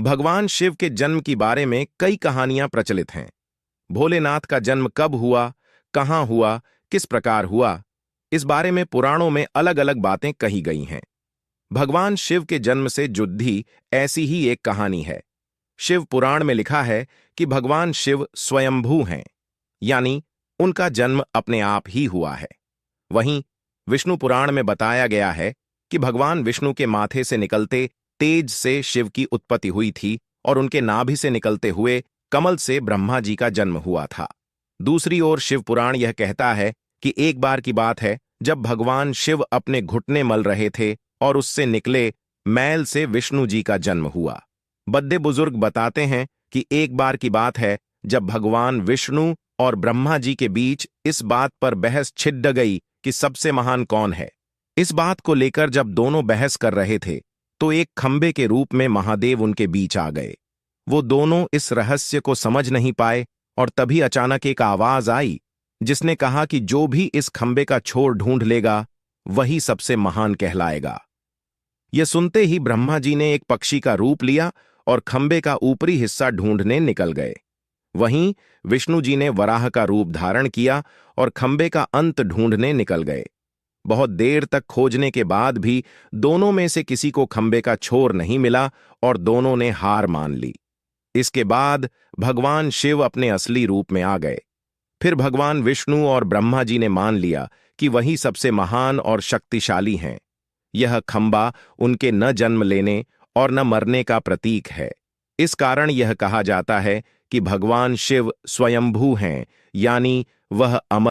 भगवान शिव के जन्म की बारे में कई कहानियां प्रचलित हैं। भोलेनाथ का जन्म कब हुआ, कहां हुआ, किस प्रकार हुआ, इस बारे में पुराणों में अलग अलग बातें कही गई हैं। भगवान शिव के जन्म से जुड़ी ऐसी ही एक कहानी है। शिव पुराण में लिखा है कि भगवान शिव स्वयंभू हैं, यानी उनका जन्म अपने आप ही हुआ है। वहीं विष्णु पुराण में बताया गया है कि भगवान विष्णु के माथे से निकलते तेज से शिव की उत्पत्ति हुई थी और उनके नाभि से निकलते हुए कमल से ब्रह्मा जी का जन्म हुआ था। दूसरी ओर शिव पुराण यह कहता है कि एक बार की बात है जब भगवान शिव अपने घुटने मल रहे थे और उससे निकले मैल से विष्णु जी का जन्म हुआ। बद्दे बुजुर्ग बताते हैं कि एक बार की बात है जब भगवान विष्णु और ब्रह्मा जी के बीच इस बात पर बहस छिड़ गई कि सबसे महान कौन है। इस बात को लेकर जब दोनों बहस कर रहे थे तो एक खंबे के रूप में महादेव उनके बीच आ गए। वो दोनों इस रहस्य को समझ नहीं पाए और तभी अचानक एक आवाज आई जिसने कहा कि जो भी इस खंबे का छोर ढूंढ लेगा वही सबसे महान कहलाएगा। यह सुनते ही ब्रह्मा जी ने एक पक्षी का रूप लिया और खंबे का ऊपरी हिस्सा ढूंढने निकल गए। वहीं विष्णु जी ने वराह का रूप धारण किया और खंबे का अंत ढूंढने निकल गए। बहुत देर तक खोजने के बाद भी दोनों में से किसी को खंबे का छोर नहीं मिला और दोनों ने हार मान ली। इसके बाद भगवान शिव अपने असली रूप में आ गए। फिर भगवान विष्णु और ब्रह्मा जी ने मान लिया कि वही सबसे महान और शक्तिशाली हैं। यह खंबा उनके न जन्म लेने और न मरने का प्रतीक है। इस कारण यह कहा जाता है कि भगवान शिव स्वयंभू हैं, यानी वह अमर